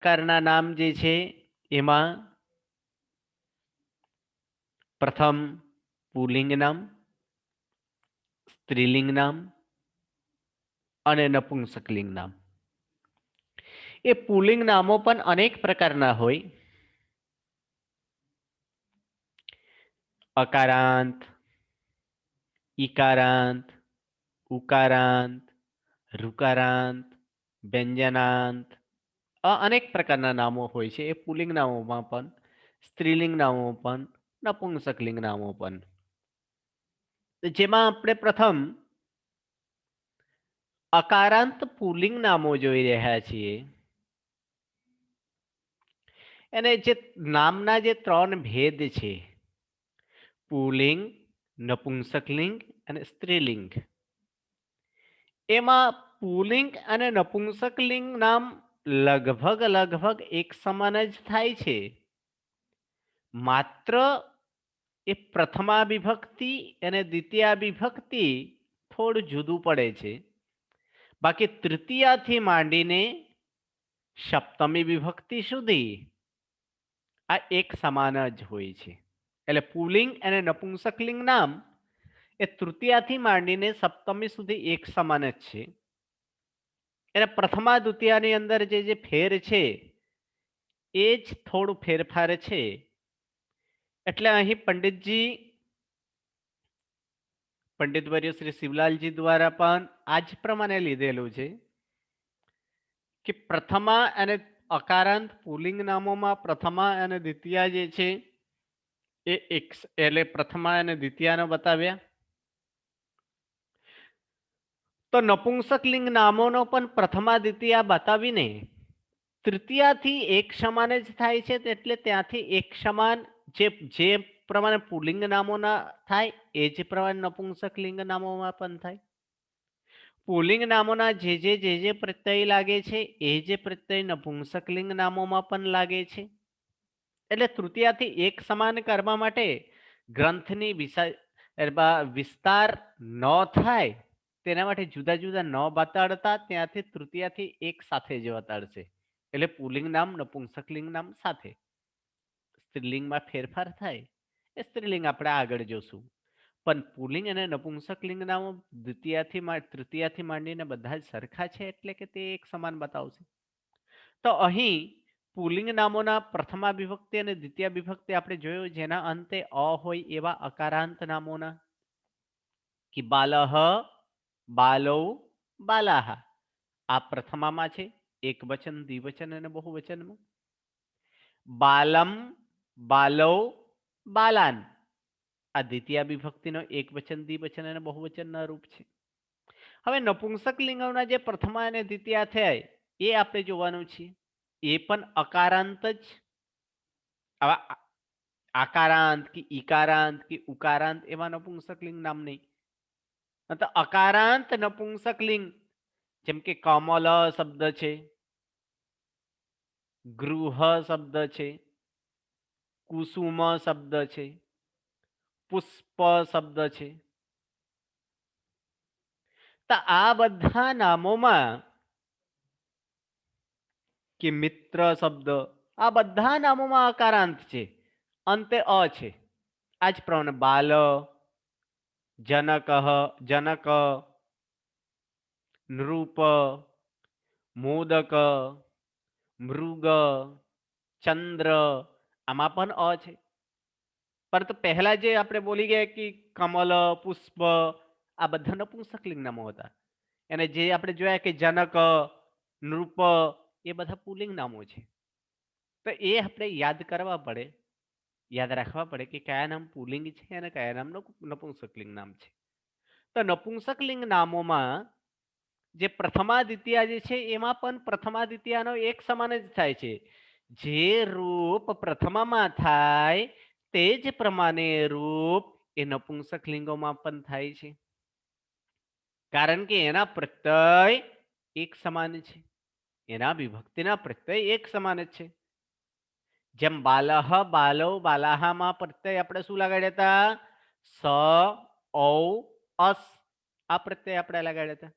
પ્રકારના નામ જે છે એમાં પ્રથમ પુલ્લિંગ નામ, સ્ત્રીલિંગ નામ અને નપુંસકલિંગ નામ. એ પુલ્લિંગ નામો પણ અનેક પ્રકારના હોય. અકારાંત, ઈકારાંત, ઉકારાંત, ઋકારાંત, વ્યંજનાંત, અનેક પ્રકારના નામો હોય છે. એ પુલ્લિંગ નામોમાં પણ, સ્ત્રીલિંગ નામો પણ, નપુંસકલિંગ નામો પણ. જેમાં આપણે પ્રથમ અકારાંત પુલ્લિંગ નામો જોઈ રહ્યા છીએ. અને જે નામના જે ત્રણ ભેદ છે, પુલ્લિંગ, નપુંસકલિંગ અને સ્ત્રીલિંગ, એમાં પુલ્લિંગ અને નપુંસકલિંગ નામ લગભગ એક સમાન જ થાય છે. માત્ર એ પ્રથમા વિભક્તિ અને દ્વિતીયા વિભક્તિ થોડું જુદું પડે છે. બાકી તૃતીયાથી માંડીને સપ્તમી વિભક્તિ સુધી આ એક સમાન જ હોય છે. એટલે પુલ્લિંગ અને નપુંસકલિંગ નામ એ તૃતીયાથી માંડીને સપ્તમી સુધી એક સમાન જ છે. એને પ્રથમા દ્વિતીયાની અંદર જે ફેર છે એ જ થોડું ફેરફાર છે. એટલે અહીં પંડિતવર્ય શ્રી શિવલાલજી દ્વારા પણ આ જ પ્રમાણે લીધેલું છે કે પ્રથમા અને અકારાંત પુલ્લિંગ નામોમાં પ્રથમા અને દ્વિતીયા જે છે એ એટલે પ્રથમા અને દ્વિતીયાનો બતાવ્યા. તો નપુંસકલિંગ નામોનો પણ પ્રથમા દ્વિતીયા બતાવીને તૃતીયાથી એક સમાન જ થાય છે. એટલે ત્યાંથી એક સમાન જે પ્રમાણે પુલ્લિંગ નામોના થાય એ જ પ્રમાણે નપુંસકલિંગ નામોમાં પણ થાય. પુલ્લિંગ નામોના જે પ્રત્યય લાગે છે એ જે પ્રત્યય નપુંસકલિંગ નામોમાં પણ લાગે છે. એટલે તૃતીયાથી એક સમાન કરવા માટે ગ્રંથની વિસ્તાર ન થાય તેના માટે જુદા જુદા ન બતાડતા ત્યાંથી તૃતીયાથી એક સાથે જ બતાડશે. એટલે પુલ્લિંગ નામ નપુંસકલિંગ નામ સાથે. સ્ત્રીલિંગમાં ફેરફાર થાય એ સ્ત્રીલિંગ આપણે આગળ જોશું. પણ પુલ્લિંગ અને નપુંસકલિંગ નામો તૃતીયાથી માંડીને બધા જ સરખા છે. એટલે કે તે એક સમાન બતાવશે. તો અહીં પુલ્લિંગ નામોના પ્રથમા વિભક્તિ અને દ્વિતીય વિભક્તિ આપણે જોયું, જેના અંતે અ હોય એવા અકારાંત નામોના કે બાલહ, બાલૌ, બાલાહ આ પ્રથમામાં છે, એક વચન, દ્વિવચન અને બહુવચનમાં. બાલમ, બાલૌ, બાલાન આ દ્વિતીય વિભક્તિનો એક વચન, દ્વિવચન અને બહુવચનના રૂપ છે. હવે નપુંસકલિંગોના જે પ્રથમા અને દ્વિતીય થાય એ આપણે જોવાનું છે. એ પણ અકારાંત જ. આવા આકારાંત કે ઈકારાંત કે ઉકારાંત એવા નપુંસકલિંગ નામ નહીં. તો અકારાંત નપુંસકલિંગ જેમ કે કમલ શબ્દ છે, ગૃહ શબ્દ છે, કુસુમ શબ્દ છે, પુષ્પ શબ્દ છે. તો આ બધા નામોમાં કે મિત્ર શબ્દ, આ બધા નામોમાં અકારાંત છે, અંતે અ છે. આ જ પ્રમાણે બાલ, જનક, જનક, નૃપ, મોદક, મૃગ, ચંદ્ર આમાં પણ અ છે. પરંતુ પહેલા જે આપણે બોલી ગયા કે કમલ, પુષ્પ આ બધા નપુંસકલિંગ નામો હતા. અને જે આપણે જોયા કે જનક, નૃપ એ બધા પુલ્લિંગ નામો છે. તો એ આપણે યાદ કરવા પડે, યાદ રાખવા પડે કે કયા નામ પુલ્લિંગ છે અને કયા નામ નપુંસકલિંગ નામ છે. તો નપુંસકલિંગ નામોમાં જે પ્રથમા દ્વિતીયા જે છે એમાં પણ પ્રથમા દ્વિતીયાનો એક સમાન જ થાય છે. જે રૂપ પ્રથમામાં થાય તે જ પ્રમાણે રૂપ એ નપુંસકલિંગોમાં પણ થાય છે. કારણ કે એના પ્રત્યય એક સમાન છે, એના વિભક્તિના પ્રત્યય એક સમાન જ છે. જેમ બાલહ, બાલૌ, બાલાહામાં પ્રત્યય આપણે શું લગાડ્યા હતા? સ, ઔ, અસ આ પ્રત્યય આપણે લગાડ્યા હતા.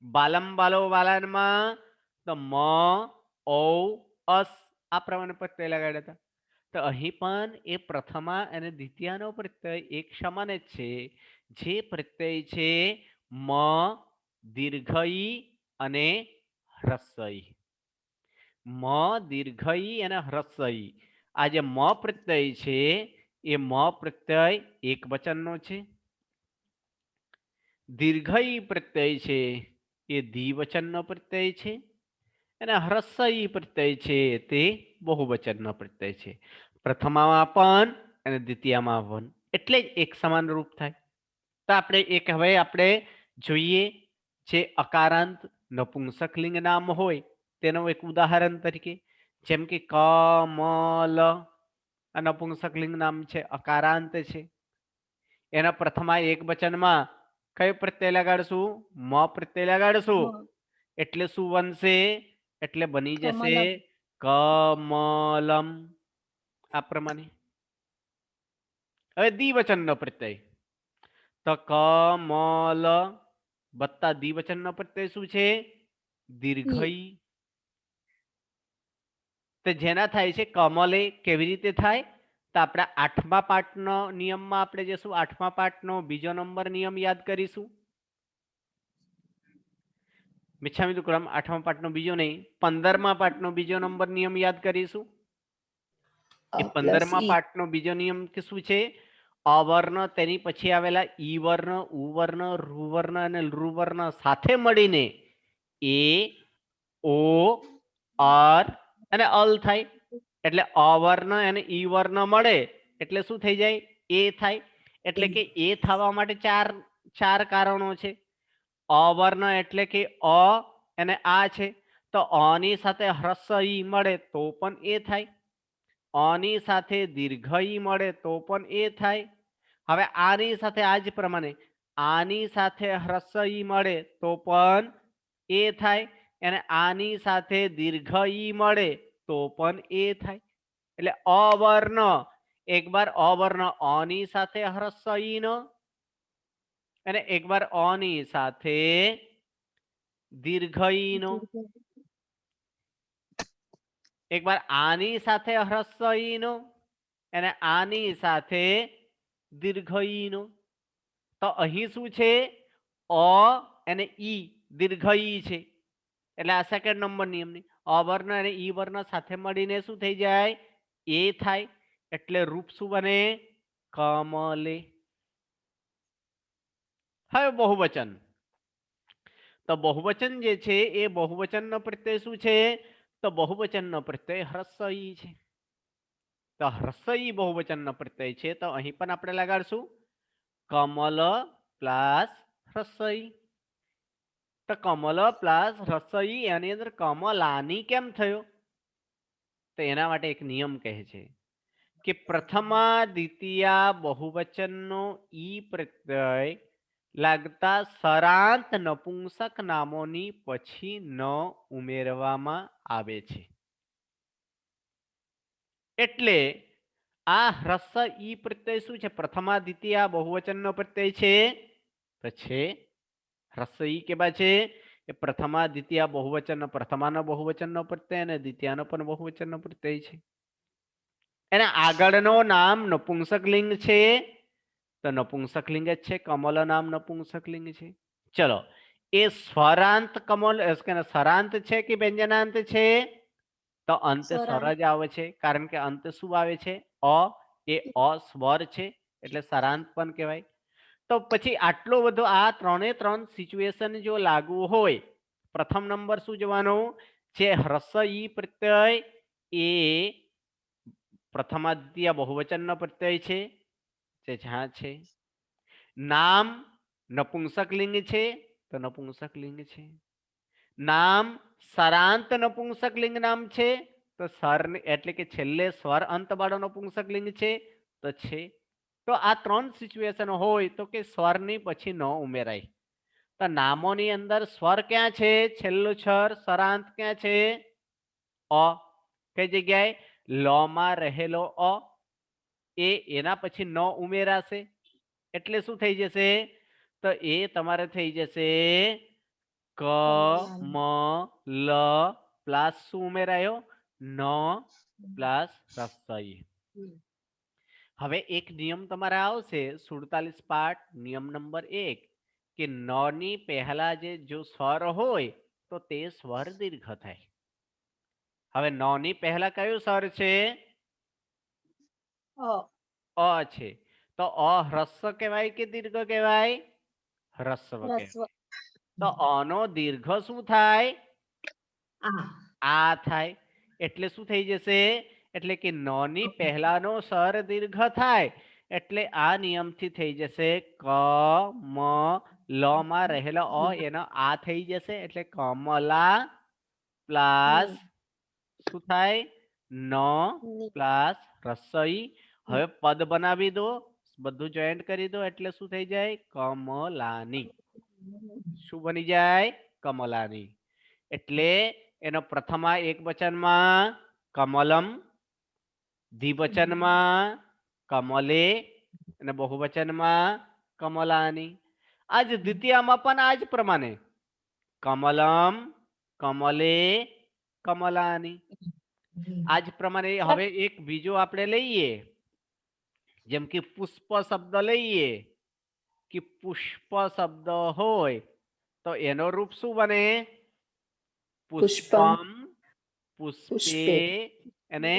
બાલમ, બાલૌ, બાલાનમાં તો મ, ઓ અસ આ પ્રમાણે પ્રત્યય લગાડ્યા હતા. તો અહીં પણ એ પ્રથમા અને દ્વિતીયાનો પ્રત્યય એક સમાન જ છે. જે પ્રત્યય છે મ, દીર્ઘઈ અને હ્રસ્વઈ. મ, દીર્ઘઈ અને હ્રસ્વઈ. આ જે મ પ્રત્યય છે એ મ પ્રત્યય એક વચનનો છે. દીર્ઘઈ પ્રત્યય છે એ દ્વિવચનનો પ્રત્યય છે અને હ્રસ્વઈ પ્રત્યય છે તે બહુવચનનો પ્રત્યય છે. પ્રથમામાં પણ અને દ્વિતીયમાં પણ એટલે જ એક સમાન રૂપ થાય. તો આપણે એક હવે આપણે જોઈએ જે અકારાંત નપુંસકલિંગ નામ હોય તેનો એક ઉદાહરણ તરીકે, જેમ કે કમલ આ નપુંસકલિંગ નામ છે, અકારાંત છે. એના પ્રથમા એક વચનમાં કયો પ્રત્યય લગાડશું? મ પ્રત્યય લગાડશું. એટલે શું બનશે? એટલે બની જશે કમલમ આ પ્રમાણે. હવે દ્વિવચનનો પ્રત્યય તો કમલ વત્તા દ્વિવચનનો પ્રત્યય શું છે? દીર્ઘઈ. તો જેના થાય છે કમલે. કેવી રીતે થાય? તો આપણે 8મા પાઠનો નિયમમાં આપણે જશું. 8મા પાઠનો બીજો નંબર નિયમ યાદ કરીશું. મિચ્છામિ દુક્કડમ 8મા પાઠનો બીજો નહીં, 15મા પાઠનો બીજો નંબર નિયમ યાદ કરીશું. એ 15મા પાઠનો બીજો નિયમ કે શું છે? અવર્ણ તેની પછી આવેલા ઈ વર્ણ, ઉ વર્ણ, ઋ વર્ણ અને લૃ વર્ણ સાથે મળીને એ, ઓ, અર અને અલ થાય. એટલે અવર્ણ અને ઈ વર્ણ મળે એટલે શું થઈ જાય? એ થાય. એટલે કે એ થવા માટે ચાર કારણો છે. અવર્ણ એટલે કે અ અને આ છે. તો અ ની સાથે હ્રસ્વ ઈ મળે તો પણ એ થાય. અની સાથે દીર્ઘ ઈ મળે તો પણ એ થાય. હવે આની સાથે આ જ પ્રમાણે આની સાથે હ્રસ્વ ઈ મળે તો પણ એ થાય. અને આની સાથે દીર્ઘ ઈ મળે તો પણ એ થાય. એટલે અવર્ણ, એક બાર અવર્ણ અની સાથે હ્રસ્વ ઈ નો અને એક બાર અની સાથે દીર્ઘ ઈ નો. એક બાર આની સાથે હ્રસ્વ ઈ નો અને આની સાથે દીર્ઘ ઈ નો. તો અહીં શું છે? અ અને ઈ દીર્ઘ ઈ છે. એટલે આ સેકન્ડ નંબર નિયમની અવર્ણ અને ઈ વર્ણ સાથે મળીને શું થઈ જાય? એ થાય. એટલે રૂપ શું બને? કમલે. હવે બહુવચન. તો બહુવચન જે છે એ બહુવચનનો પ્રત્યય શું છે? તો બહુવચનનો પ્રત્યય હ્રસ્વ ઈ છે. તો હ્રસ્વ ઈ બહુવચનનો પ્રત્યય છે. તો અહીં પણ આપણે લગાડશું કમલ પ્લસ હ્રસ્વ ઈ. તો કમલ પ્લસ હ્રસ્વ ઈ એની અંદર કમલાની કેમ થયો? તો એના માટે એક નિયમ કહે છે કે પ્રથમા દ્વિતીયા બહુવચનનો ઈ પ્રત્યય લાગતા સરાંત નપુંસક નામોની પછી ન ઉમેરવામાં આવે છે. એટલે આ હ્રસ્વ ઈ પ્રત્યય શું છે? પ્રથમા દ્વિતીયા બહુવચનનો પ્રત્યય છે. તો છે હ્રસ્વ ઈ કેવા છે? એ પ્રથમા દ્વિતીયા બહુવચન, પ્રથમાનો બહુવચનનો પ્રત્યય અને દ્વિતીયાનો પણ બહુવચનનો પ્રત્યય છે. એના આગળનો નામ નપુંસક લિંગ છે. તો નપુંસક લિંગ જ છે. કમલ નામ નપુંસક લિંગ છે. ચલો, એ સ્વરાંત કમલ સરાંત છે કે વ્યંજનાંત છે? તો અંતે સ્વર જ આવે છે. કારણ કે અંતે શું આવે છે? અ. એ અ સ્વર છે એટલે સરાંત પણ કહેવાય. તો પછી આટલો બધો આ ત્રણ સિચ્યુએશન જો લાગુ હોય, પ્રથમ નંબર શું જોવાનું? જે હ્રસ્વ ઈ પ્રત્યય એ પ્રથમા દ્વિતીય બહુવચનનો પ્રત્યય છે જે જ્યાં છે. નામ નપુંસક લિંગ છે તો નપુંસક લિંગ છે. નામ સરાંત નપુંસક લિંગ નામ છે તો સર એટલે કે છેલ્લે સ્વર અંત વાળો નપુંસક લિંગ છે તો છે. તો આ ત્રણ સિચ્યુએશન હોય તો કે સ્વરની પછી ન ઉમેરાય. તો નામોની અંદર સ્વર ક્યાં છે? છેલ્લું સ્વર સરાંત ક્યાં છે? અ. કઈ જગ્યાએ? લ માં રહેલો અ. એના પછી ન ઉમેરાશે એટલે શું થઈ જશે? તો એ તમારે થઈ જશે ક મ લ પ્લસ શું ઉમેરાયો ન પ્લસ રસોઈ. હવે એક નિયમ તમારે આવશે 47 પાઠ નિયમ નંબર 1 કે ન ની પહેલા જે જો સ્વર હોય તો તે સ્વર દીર્ઘ થાય. હવે ન ની પહેલા કયો સ્વર છે અ છે તો અ હ્રસ્વ કહેવાય કે દીર્ઘ કહેવાય હ્રસ્વ કહેવાય. તો અ નો દીર્ઘ શું થાય આ થાય એટલે શું થઈ જશે એટલે કે ન ની પહેલાનો સ્વર દીર્ઘ થાય એટલે આ નિયમથી થઈ જશે ક મ લ માં રહેલો અ એનો આ થઈ જશે એટલે કમલા પ્લસ શું થાય ન પ્લસ રસોઈ. હવે પદ બનાવી દો બધું જોઈન્ટ કરી દો એટલે શું થઈ જાય કમલાની. શું બની જાય કમલાની. એટલે એનો પ્રથમા એક વચનમાં કમલમ, દ્વિવચનમાં કમલે અને બહુવચનમાં કમલાની. આજ દ્વિતીયમાં પણ આ જ પ્રમાણે કમલમ, કમલે, કમલાની. આજ પ્રમાણે હવે એક બીજો આપણે લઈએ જેમ કે પુષ્પ શબ્દ લઈએ કે પુષ્પ શબ્દ હોય તો એનો રૂપ શું બને પુષ્પમ, પુષ્પે અને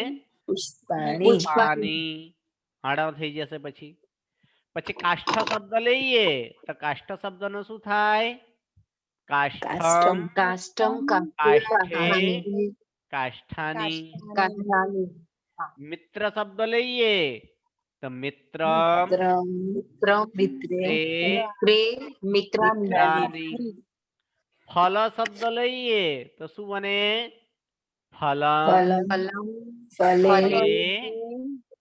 પુષ્પાની. હાડા થઈ જશે. પછી પછી કાષ્ઠ શબ્દ લઈએ તો કાષ્ઠ શબ્દ નું શું થાય કાષ્ઠમ, કાષ્ઠે, કાષ્ઠાની. મિત્ર શબ્દ લઈએ તો મિત્રમ, મિત્રાની. ફલ શબ્દ લઈએ તો શું બને ફલમ,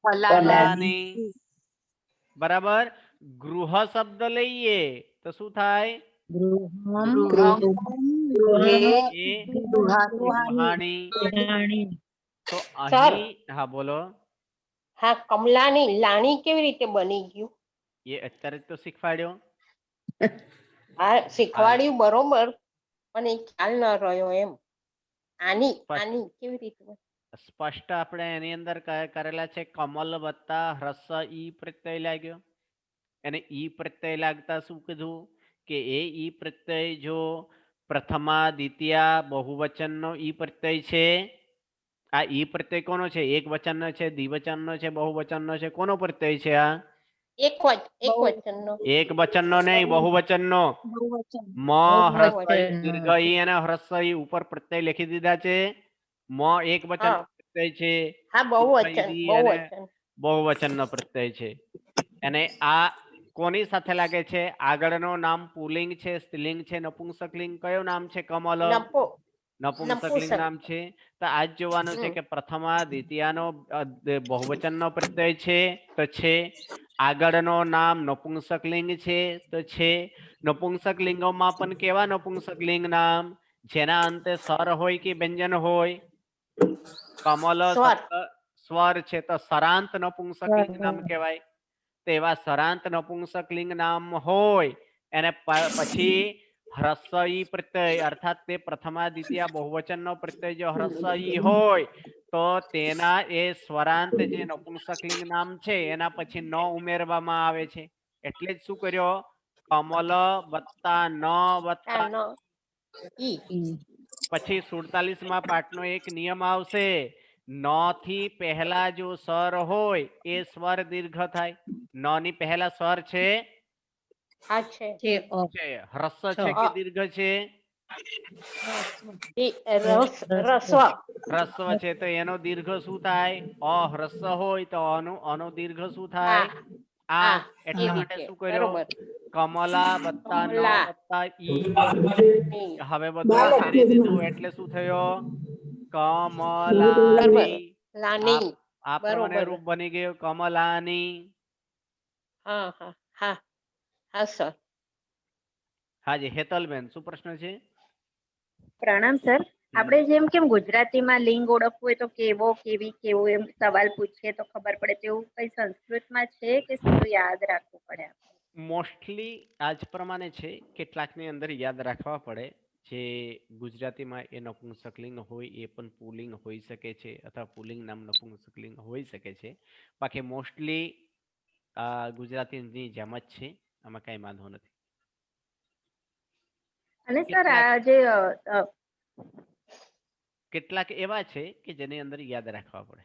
ફલાની. બરાબર. ગૃહ શબ્દ લઈએ તો શું થાય ગૃહાણી. તો અહીં હા બોલો. હા કમલાની લાણી કેવી રીતે બની ગયું એ અત્યારે તો શીખવાડ્યો. હા શીખવાડ્યું બરોબર પણ એ ખ્યાલ ન રહ્યો એમ. આની આની કેવી રીતે સ્પષ્ટ આપણે એની અંદર કરેલા છે કમલ વત્તા હ્રસ્વ ઈ પ્રત્યય લાગ્યો અને ઈ પ્રત્યય લાગતા શું કીધું કે એ ઈ પ્રત્યય જો પ્રથમા દ્વિતીયા બહુવચનનો ઈ પ્રત્યય છે. આ ઈ પ્રત્યય કોનો છે એક વચનનો છે દ્વિવચનનો છે બહુવચનનો છે કોનો પ્રત્યય છે આ એક વચનનો એક વચનનો નહીં બહુવચનનો. મ હ્રસ્વ દીર્ઘ ઈ અને હ્રસ્વ ઈ ઉપર પ્રત્યય લખી દીધા છે. મ એક વચનનો પ્રત્યય છે. હા બહુવચન બહુવચનનો પ્રત્યય છે. અને આ કોની સાથે લાગે છે આગળનું નામ પુલ્લિંગ છે સ્ત્રીલિંગ છે નપુંસકલિંગ કયું નામ છે કમલ નપુંસકલિંગ નામ છે. તો આજ જોવાનું છે કે પ્રથમા દ્વિતીયાનો બહુવચનનો પ્રત્યય છે તો છે. આગળનો નામ નપુંસકલિંગ છે તો છે. નપુંસકલિંગોમાં પણ કેવા નપુંસકલિંગ નામ જેના અંતે સ્વર હોય કે વ્યંજન હોય. કમલ શબ્દ સ્વર છે તો સરાંત નપુંસકલિંગ નામ કહેવાય. તેવા સરાંત નપુંસકલિંગ નામ હોય એને પછી હ્રસ્વ ઈ પ્રત્યય અર્થાત તે પ્રથમા દ્વિતીય બહુવચનનો પ્રત્યય જો હ્રસ્વ ઈ હોય તો તેના એ સ્વરાંત જે નપુંસકલિંગ નામ છે એના પછી ન ઉમેરવામાં આવે છે. એટલે જ શું કર્યો કમલ વત્તા ન વત્તા પછી 47મા પાઠનો એક નિયમ આવશે ન થી પહેલા જો સ્વર હોય એ સ્વર દીર્ઘ થાય. ન ની પહેલા સ્વર છે હ્રસ્વ છે કે દીર્ઘ છે હ્રસ્વ છે તો એનો દીર્ઘ શું થાય અહ્રસ્વ હોય તો અનો દીર્ઘ શું થાય આ. એટલા માટે શું કર્યો કમલા વત્તા ન વત્તા ઈ. હવે બધું ઉમેરી દીધું એટલે શું થયો કમલાની. આ પ્રમાણે રૂપ બની ગયું કમલાની. હાજી હેતલબેન શું પ્રશ્ન છે. પ્રણામ સર. આપણે જેમ કેમ ગુજરાતીમાં લિંગ ઓળખવું હોય તો કેવો કેવી કેવું એમ સવાલ પૂછીએ તો ખબર પડે તેવું કઈ સંસ્કૃતમાં છે કે સીધું યાદ રાખવું પડે. મોસ્ટલી આજ પ્રમાણે છે કેટલાકની અંદર યાદ રાખવા પડે જે ગુજરાતીમાં એ નપુંસકલિંગ હોય એ પણ પુલ્લિંગ હોઈ શકે છે અથવા પુલ્લિંગ નામ નપુંસકલિંગ હોઈ શકે છે. બાકી મોસ્ટલી ગુજરાતીની જેમ જ છે, આમાં કઈ વાંધો નથી. અને સર કેટલાક આ જે કેટલાક એવા છે કે જેની અંદર યાદ રાખવા પડે.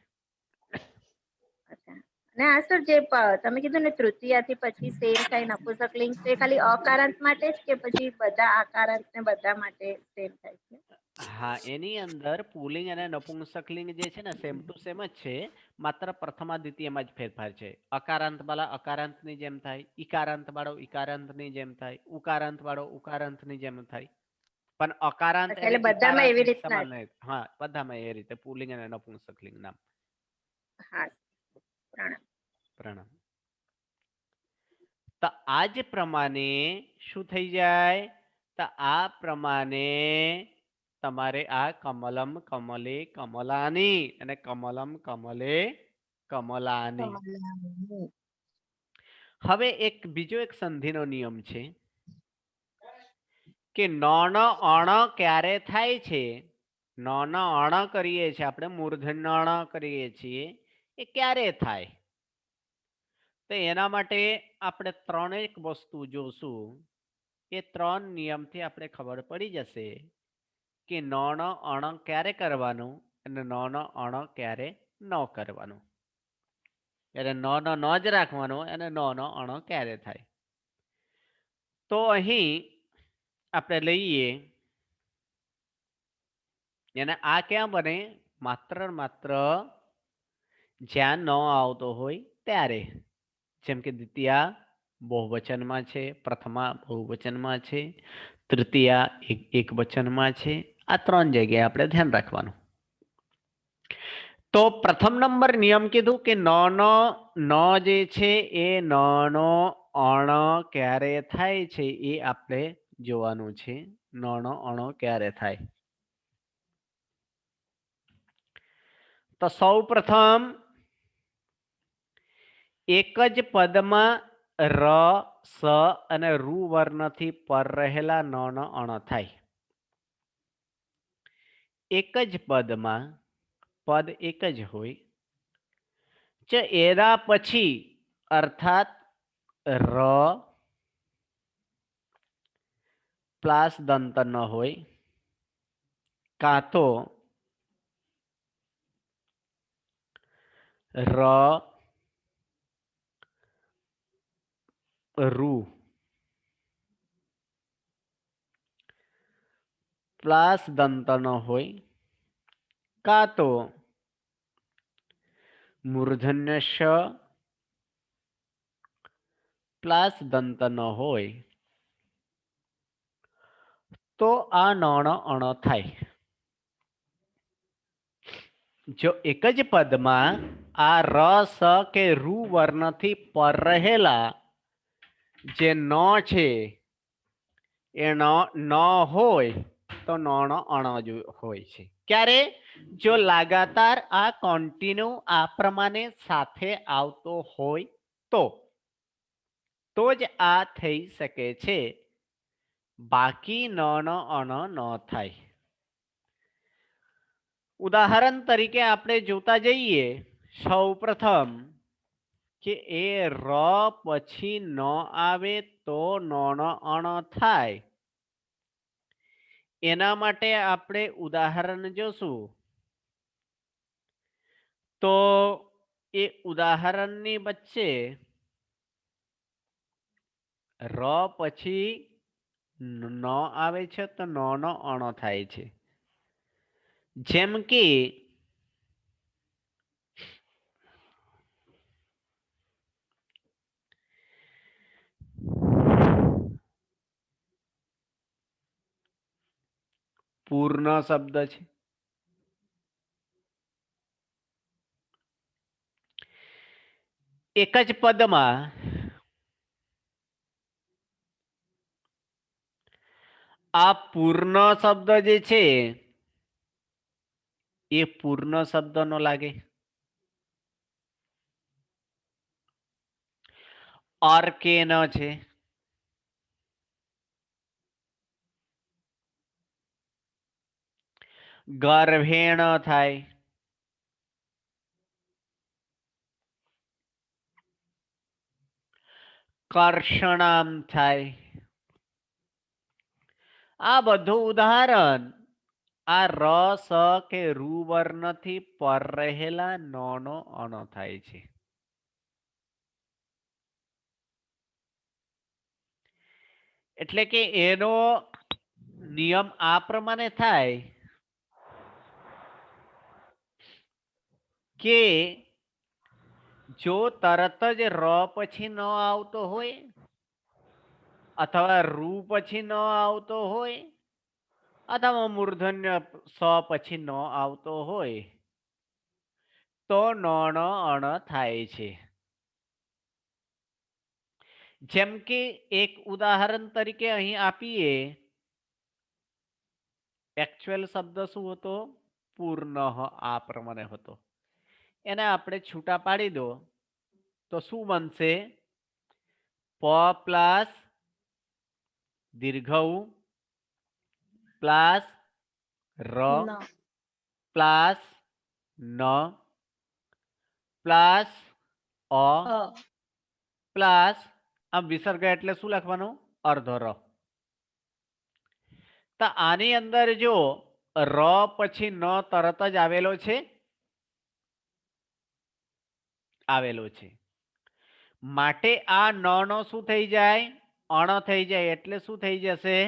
અચ્છા. અને આ સર જે તમે કીધું ને તૃતીયાથી પછી સેમ થાય નપુંસકલિંગ, તે ખાલી અકારાંત માટે જ કે પછી બધા આકારાંત ને બધા માટે સેમ થાય છે? હા, એની અંદર પુલ્લિંગ અને નપુંસકલિંગ જે છે ને સેમ ટુ સેમ જ છે, માત્ર પ્રથમા દ્વિતીયમાં જ ફેરફાર છે. અકારાંત વાળા અકારાંતની જેમ થાય, ઈકારાંત વાળો ઈકારાંતની જેમ થાય, ઉકારાંત વાળો ઉકારાંતની જેમ થાય. પણ અકારાંત અચ્છા, અને એટલે બધામાં ઈકારાંત એવી એક રીતના સમાન જ. નહીં. હા, બધામાં એ રીતે પુલ્લિંગ અને નપુંસકલિંગ નામ. હા, પ્રણામ. પ્રણામ. તો આ જ પ્રમાણે શું થઈ જાય? તો આ પ્રમાણે તમારે આ કમલમ કમલે કમલાની અને કમલમ કમલે કમલાની. હવે બીજો એક સંધિનો નિયમ છે કે ન અણ ક્યારે થાય છે? ન અણ કરીએ છીએ આપણે, મૂર્ધન્ય અણ કરીએ છીએ, એ ક્યારે થાય? તો એના માટે આપણે ત્રણેક વસ્તુ જોશું. એ ત્રણ નિયમથી આપણે ખબર પડી જશે કે ન અણ ક્યારે કરવાનું અને ન અણ ક્યારે ન કરવાનું. એટલે ન જ રાખવાનું અને ન અણ ક્યારે થાય. તો અહીં આપણે લઈએ અને આ ક્યાં બને? માત્ર જ્યાં ન આવતો હોય ત્યારે. જેમ કે દ્વિતીયા બહુવચનમાં છે, પ્રથમા બહુવચનમાં છે, તૃતીયા એક વચનમાં છે. આ ત્રણ જગ્યાએ આપણે ધ્યાન રાખવાનું. તો પ્રથમ નંબર નિયમ કીધું કે ન જે છે એ નો અણ ક્યારે થાય છે એ આપણે જોવાનું છે. નો અણ ક્યારે થાય? તો સૌ પ્રથમ એક જ પદમાં ર, સ અને રૂ વર્ણથી પર રહેલા ન અણ થાય. એક જ પદમાં, પદ એક જ હોય, એના પછી અર્થાત ર પ્લસ દંત ન હોય, કાં તો ર રૂ પ્લસ દંત ન હોય, કાં તો મૂર્ધન્ય શ પ્લસ દંત ન હોય, તો આ ન અણ થાય. જો એક જ પદમાં આ ર, સ કે રૂ વર્ણથી પર રહેલા જે ન છે એ ન હોય તો ન અણ હોય છે. ક્યારે? જો લગાતાર આ કોન્ટિન્યુ આ પ્રમાણે સાથે આવતો હોય તો જ આ થઈ શકે છે. બાકી ન અણ ન થાય. ઉદાહરણ તરીકે આપણે જોતા જઈએ. સૌ પ્રથમ કે એ ર પછી ન આવે તો ન અણ થાય. એના માટે આપણે ઉદાહરણ જોશું. તો એ ઉદાહરણની વચ્ચે ર પછી ન આવે છે તો ન અણ થાય છે. જેમ કે પૂર્ણ શબ્દ છે. એક જ પદમાં આ પૂર્ણ શબ્દ જે છે એ પૂર્ણ શબ્દ નો લાગે. ઓર કે ન છે. ગર્ભેણ થાય, કર્ષણામ થાય. આ બધું ઉદાહરણ આ ર સ કે રૂ વર્ણથી પર રહેલા નો નો અણ થાય છે. એટલે કે એનો નિયમ આ પ્રમાણે થાય કે જો તરત જ ર પછી ન આવતો હોય અથવા રૂ પછી ન આવતો હોય અથવા મૂર્ધન્ય સ પછી ન આવતો હોય તો નો નો અણ થાય છે. જેમ કે એક ઉદાહરણ તરીકે અહીં આપીએ, એકચ્યુઅલ શબ્દ શું હતો? પૂર્ણ આ પ્રમાણે હતો. એને આપણે છૂટા પાડી દો તો શું બનશે? પ પ્લસ દીર્ઘ પ્લસ ર પ્લસ ન પ્લસ અ પ્લસ આમ વિસર્ગ એટલે શું લખવાનું? અર્ધો ર. તો આની અંદર જો ર પછી ન તરત જ આવેલો છે, આવેલો છે, માટે આ ન નો શું થઈ જાય? અણ થઈ જાય. એટલે શું થઈ જશે?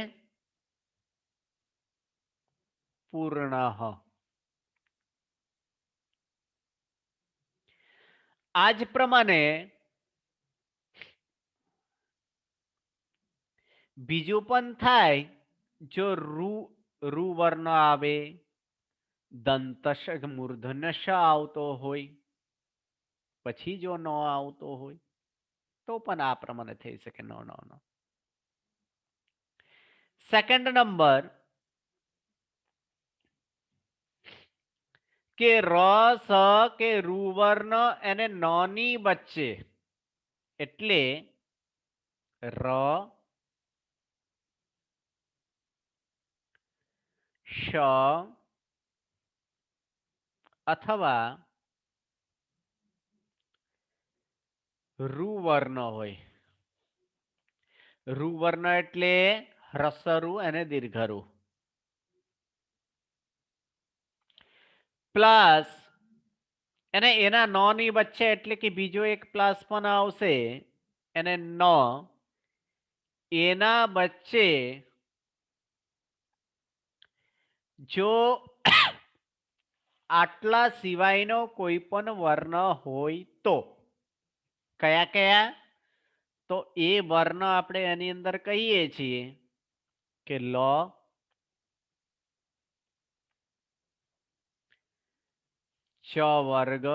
પૂર્ણ. આ જ પ્રમાણે બીજું પણ થાય. જો રૂ વર્ણ આવે, દંતશ મૂર્ધન્ય શ આવતો હોય, પછી જો ન આવતો હોય તો પણ આ પ્રમાણે થઈ શકે. નો નો નો. સેકન્ડ નંબર કે ર સ કે રૂ વર્ણ એને નો ની વચ્ચે, એટલે ર શ અથવા રૂ વર્ણ હોય. રૂ વર્ણ એટલે હ્રસ્વરૂ અને દીર્ઘરૂ. પ્લસ એને એના નો ની વચ્ચે, એટલે કે બીજો એક પ્લસ પણ આવશે, એને નો એના વચ્ચે જો આટલા સિવાયનો કોઈ પણ વર્ણ હોય તો કયા કયા? તો એ વર્ણ આપણે એની અંદર કહીએ છીએ કે લ, ચ વર્ગ,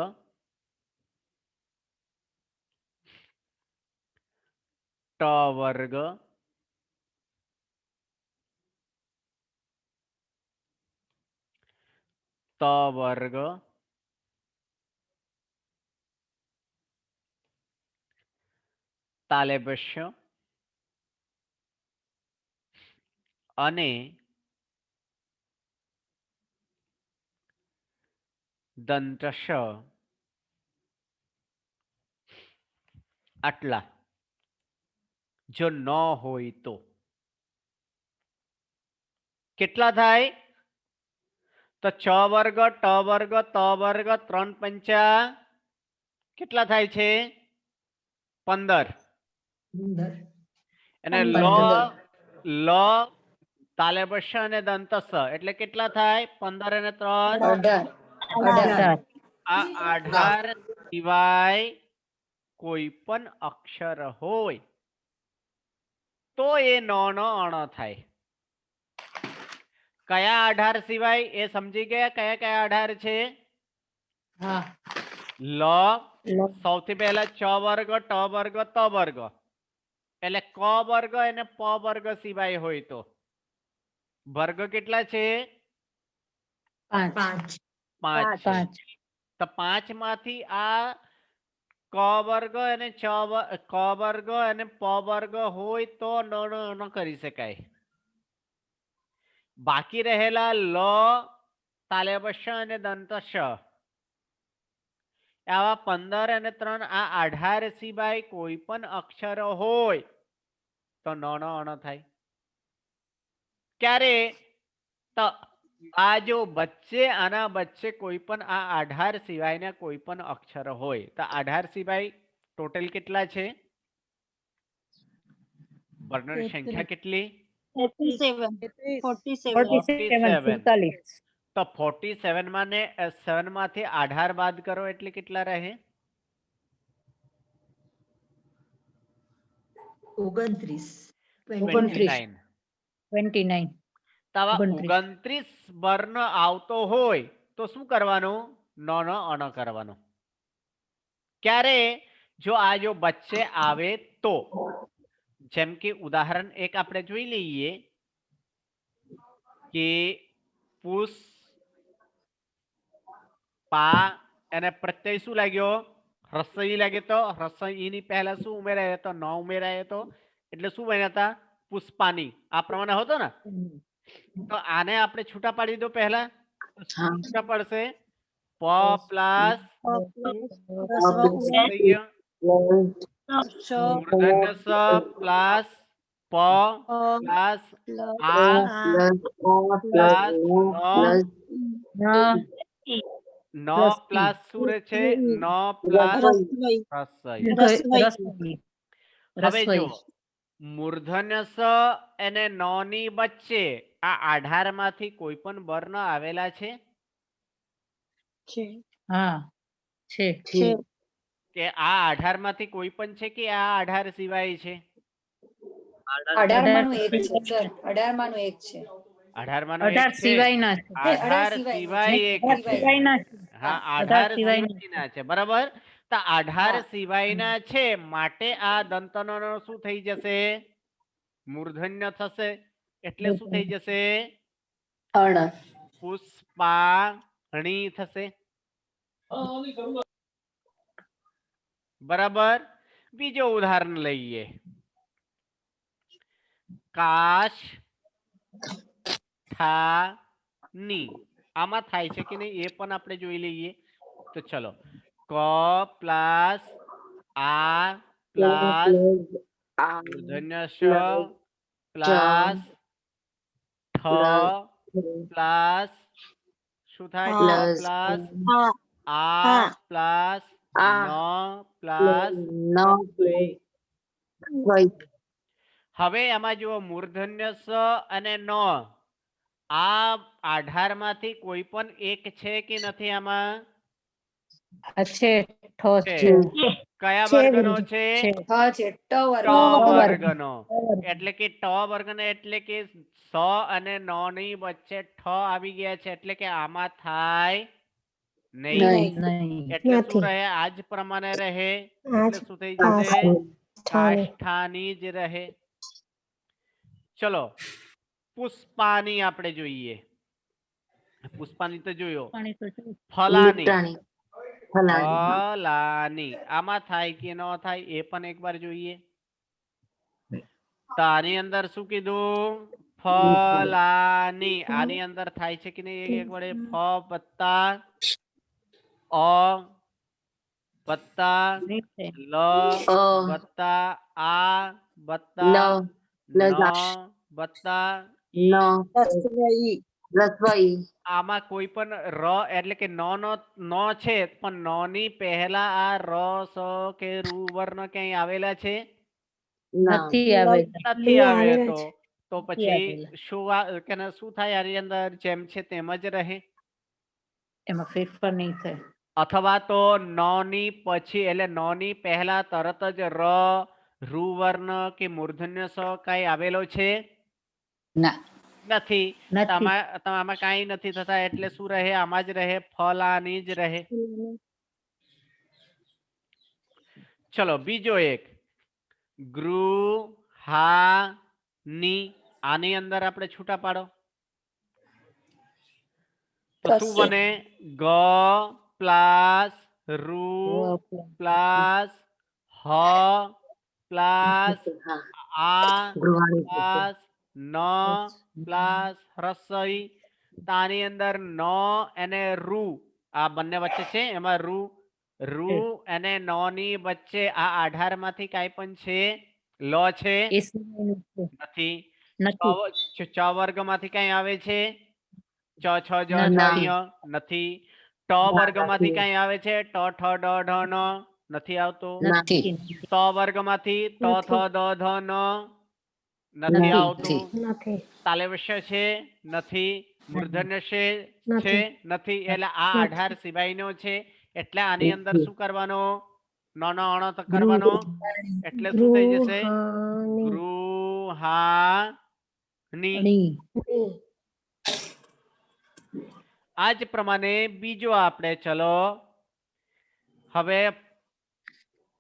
ટ વર્ગ, ત વર્ગ, તાલેબસ્ય અને દંતશ. આટલા જો ન હોય તો કેટલા થાય? તો ચ વર્ગ, ટ વર્ગ, ત વર્ગ, 3 પંચા કેટલા થાય છે? 15. અને લ તાલેબસ્ય અને દંતસ્સ એટલે કેટલા થાય? 15 અને 3 આ 18 સિવાય કોઈ પણ અક્ષર હોય તો એ નો નો અણ થાય. કયા 18 સિવાય એ સમજી ગયા? કયા કયા 18 છે? લ સૌથી પહેલા ચ વર્ગ, ટ વર્ગ, ત વર્ગ, એટલે ક વર્ગ અને પ વર્ગ સિવાય હોય તો વર્ગ કેટલા છે? 5 છે. તો 5 માંથી આ ક વર્ગ અને ક વર્ગ અને પ વર્ગ હોય તો ન કરી શકાય. બાકી રહેલા લ, તાલેબશ અને દંતશ આવા 15 અને 3 આ 18 સિવાય કોઈ પણ અક્ષર હોય તો નો નો અણ થાય. ક્યારે? તો આ જો વચ્ચે આના વચ્ચે કોઈ પણ આ 18 સિવાયના કોઈ પણ અક્ષર હોય તો 18 સિવાય ટોટલ કેટલા છે? વર્ણની સંખ્યા કેટલી? 47. તો 47 માને 7 માંથી 18 બાદ કરો એટલે કેટલા રહે? 29. 29. તો આવા 29. 29 વર્ણ આવતો હોય તો શું કરવાનું? નો નો અણ કરવાનું. ક્યારે? જો આ જો વચ્ચે આવે તો. જેમ કે ઉદાહરણ એક આપણે જોઈ લઈએ કે પુષ્પા એને પ્રત્યય શું લાગ્યો? રસોઈ લાગે તો રસોઈની પહેલા શું ઉમેરાય તો ન ઉમેરાય તો એટલે શું બન્યા હતા? પુષ્પાની. આ પ્રમાણે હતો ને. તો આને આપણે છૂટા પાડી દો પહેલા. તો શું છૂટા પડશે? પ પ્લસ મૂર્ધન્ય સ પ્લસ પ પ્લસ આ પ્લસ ન પ્લસ શું રહે છે? ન પ્લસ રસોઈ. હવે જો મૂર્ધન્ય સ અને ન ની વચ્ચે આ 18 માંથી કોઈ પણ વર્ણ આવેલા છે? હા છે. કે આ 18 માંથી કોઈ પણ છે કે આ 18 સિવાય છે? 18 માનું એક છે સર, 18 માનું એક છે. 18 માનો એક 18 છે. સિવાયના છે. 18 સિવાય એક છે. સિવાયના છે. હા 18 18 સિવાયના છે. બરાબર. તો 18 સિવાયના છે માટે આ દંતનો શું થઈ જશે? મૂર્ધન્ય થશે. એટલે શું થઈ જશે? અણ. પુષ્પાણી થશે. બરાબર. બીજો ઉદાહરણ લઈએ. કાશ ઠાની. આમાં થાય છે કે નહીં એ પણ આપણે જોઈ લઈએ. તો ચલો ક પ્લસ આ પ્લસ મૂર્ધન્ય શ પ્લસ ઠ પ્લસ શું થાય? પ્લસ આ પ્લસ ન પ્લસ હવે આમાં જુઓ મૂર્ધન્ય સ અને ન આ 18 માંથી કોઈ પણ એક છે કે નથી? આમાં છે. ઠ છે. છે. કયા વર્ગનો છે? હા છે ટ વર્ગ. ટ વર્ગનો. એટલે કે ટ વર્ગનો એટલે કે સ અને ન ની વચ્ચે ઠ આવી ગયા છે એટલે કે આમાં થાય નહીં. નહીં. એટલે શું રહે? આજ પ્રમાણે રહે. એટલે શું થઈ જશે? કાષ્ઠાની જ રહે. ચલો પુષ્પાની આપણે જોઈએ. પુષ્પાની તો જોયો. પાણી તો છે. ફલાની. ફલાની આમાં થાય કે ન થાય એ પણ એકવાર જોઈએ. તો આની અંદર શું કીધું? ફલાની. આની અંદર થાય છે કે નહીં? એક વડે ફ વત્તા અ વત્તા નહીં છે. લ વત્તા આ વત્તા ન વત્તા આમાં કોઈ પણ ર એટલે કે નો છે પણ નો ની પહેલા આ ર સ કે રૂ વર્ણ ક્યાંય આવેલા છે? નથી આવે. નથી આવે તો પછી આવેલા. શું થાય? આની અંદર જેમ છે તેમ જ રહે. એમાં ફેરફાર નહીં થાય. અથવા તો નો ની પછી એટલે નો ની પહેલા તરત જ ર રૂ વર્ણ કે મૂર્ધન્ય સ કઈ આવેલો છે? નથી. આમાં કઈ નથી થતા એટલે શું રહે? આમાં જ રહે. ફલાની જ રહે. ચલો બીજો એક ગૃહાની. આની અંદર આપણે છૂટા પાડો તો શું બને? ગ પ્લસ રૂ પ્લસ હ પ્લસ આ પ્લસ ન પ્લસ રસોઈ તો આની અંદર ન અને રૂ આ બંને વચ્ચે છે એમાં રૂ અને ન ની વચ્ચે આ 18 માંથી કાંઈ પણ છે લ છે એ સિવાયનું છે. નથી નથી. ચ વર્ગ માંથી કઈ આવે છે ચ છ જ નથી. ઝ ઞ નથી ટ વર્ગ માંથી કઈ આવે છે ટ ઠ ડ ઢ ન નથી આવતું નથી. ત વર્ગ માંથી ત થ દ ધ ન નથી આવતું તાલવ્ય છે નથી મૂર્ધન્ય છે નથી એટલે આ 18 સિવાયનો છે એટલે આની અંદર શું કરવાનો નો અણો કરવાનો એટલે શું થઈ જશે ગૃહાની અણી. આ જ પ્રમાણે બીજો આપણે ચલો હવે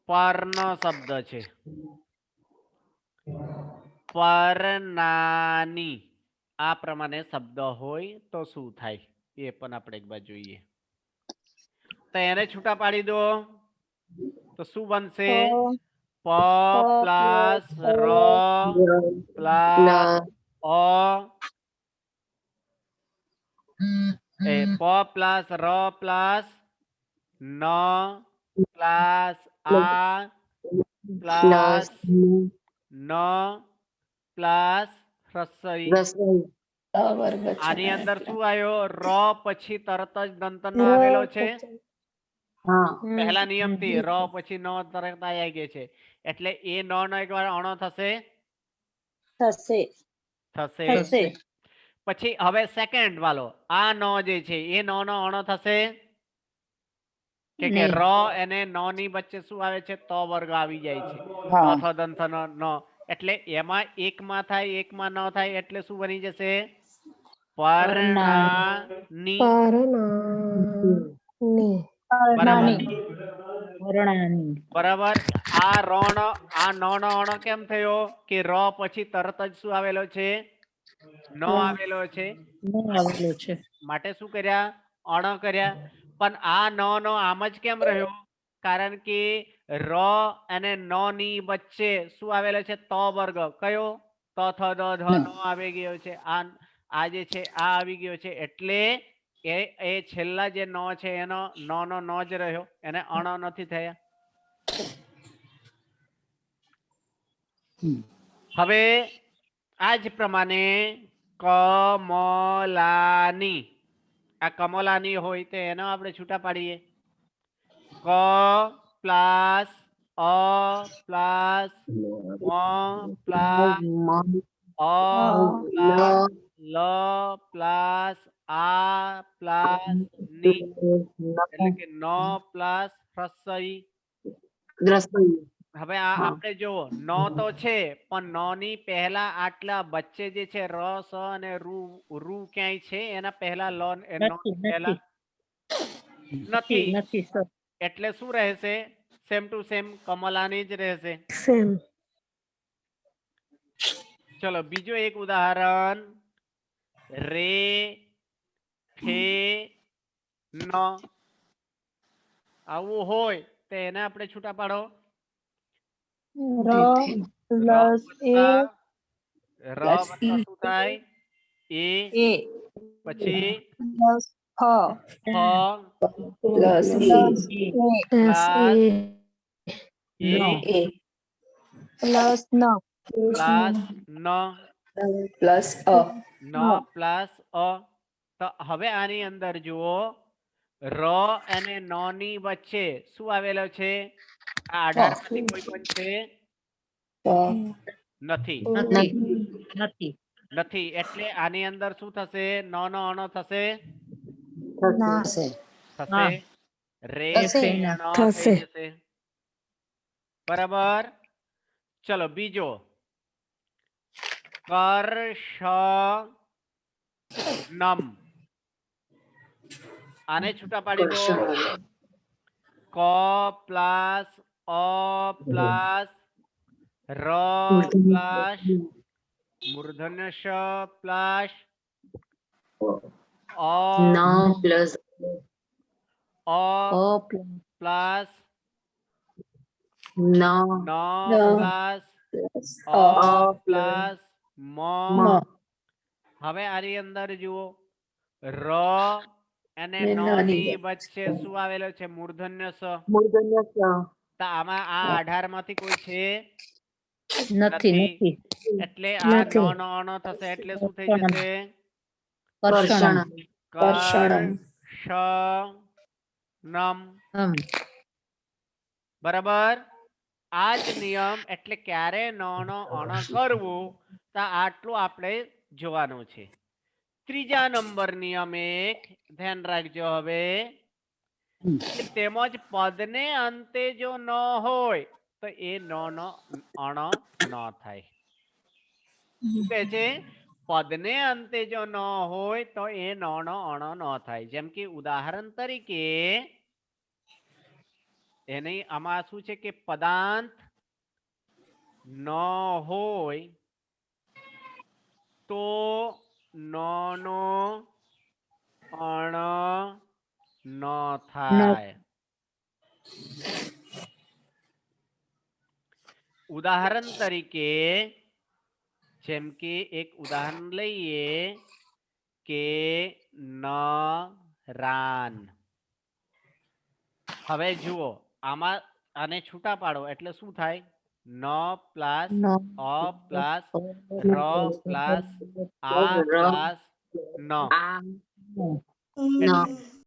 પરનો શબ્દ છે પરનાની આ પ્રમાણે શબ્દ હોય તો શું થાય એ પણ આપણે એક બાજુ જોઈએ તો એને છૂટા પાડી દો તો શું બનશે પ પ્લસ ર પ્લસ અ પ પ્લસ ર પ્લસ ન પ્લસ આ પ્લસ ન પ્લસ રસોઈ વર્ગ આની અંદર શું આવ્યો ર પછી તરત જ દંતનો આવેલો છે પહેલા નિયમ થી ર પછી ન તરત આવી ગઈ છે એટલે એ નો એકવાર અણો થશે થશે પછી હવે સેકન્ડ વાળો આ નો જે છે એ નો અણો થશે કે નહીં. ર અને નો ની વચ્ચે શું આવે છે તો વર્ગ આવી જાય છે હા થ દંત ન એટલે એમાં એકમાં થાય એકમાં ન થાય એટલે શું બની જશે પરણાની બરાબર વર્ણાની. બરાબર આ રણ આ નો નો અણો કેમ થયો કે ર પછી તરત જ શું આવેલો છે નો આવેલો છે નહીં આવેલું છે. માટે શું કર્યા અણ કર્યા પણ આ નો આમ જ કેમ રહ્યો કારણ કે ર અને નો ની વચ્ચે શું આવેલો છે તો વર્ગ કયો તો થ દ ધ નો આવી ગયો છે આ જે છે આ આવી ગયો છે એટલે એ છેલ્લા જે નો છે એનો નો જ રહ્યો એને અણ નથી થયા હવે આ જ પ્રમાણે કમલાની આ કમલાની હોય તો એનો આપણે છૂટા પાડીએ ક પ્લસ અ પ્લસ મ પ્લસ અ પ્લસ લ પ્લસ આ પ્લસ ની એટલે કે ન પ્લસ રસોઈ હવે આ આપણે જો નો તો છે પણ નો ની પહેલા આટલા વચ્ચે જે છે ર સ અને રૂ ક્યાંય છે એના પહેલા નો પહેલા નથી નથી સર. એટલે શું રહેશે સેમ ટુ સેમ કમલાની જ રહેશે ચલો બીજો એક ઉદાહરણ રે ફે ન આવું હોય તો એને આપણે છૂટા પાડો ર વત્તા શું થાય એ પછી ફ પ્લસ પ્લસ એ પ્લસ પ્લસ ન પ્લસ ન પ્લસ અ તો હવે આની અંદર જુઓ ર અને ન ની વચ્ચે શું આવેલો છે આ 18 માંથી કોઈ પણ છે નથી નથી. નથી એટલે આની અંદર શું થશે નો અણો થશે થશે રે અણો થઈ જશે બરાબર ચલો બીજો કર્ષનમ આને છૂટા પાડી દો ક પ્લસ અ પ્લસ ર પ્લસ મૂર્ધન્ય શ પ્લસ અ પ્લસ અ પ્લસ ન પ્લસ અ પ્લસ મ હવે આની અંદર જુઓ ર અને ને ન ન ની ની વચ્ચે શું આવેલો છે? મૂર્ધન્ય સ. મૂર્ધન્ય સ. તો આમાં આ 18 માંથી કોઈ છે? નથી નથી એટલે આ નથી. ન નો અણો થશે એટલે શું થઈ જશે? કર્ષણમ કર્ષણમ. કર્ષણમ. બરાબર. આ જ નિયમ એટલે ક્યારે ન નો અણ કરવું તો આટલું આપણે જોવાનું છે. ત્રીજા નંબર નિયમ એક ધ્યાન રાખજો. હવે કે તેમજ પદને અંતે જો ન હોય તો એ ન નો અણ ન થાય. શું કહે છે? પદને અંતે જો ન હોય તો એ ન નો અણ ન થાય. જેમ કે ઉદાહરણ તરીકે એની આમાં શું છે કે પદાંત ન હોય તો ન નો અણ ન થાય. ઉદાહરણ તરીકે જેમ કે એક ઉદાહરણ લઈએ કે રાન. હવે જુઓ આમાં આને છૂટા પાડો એટલે શું થાય? ન પ્લસ અ પ્લસ ર પ્લસ આ પ્લસ ન. એટલે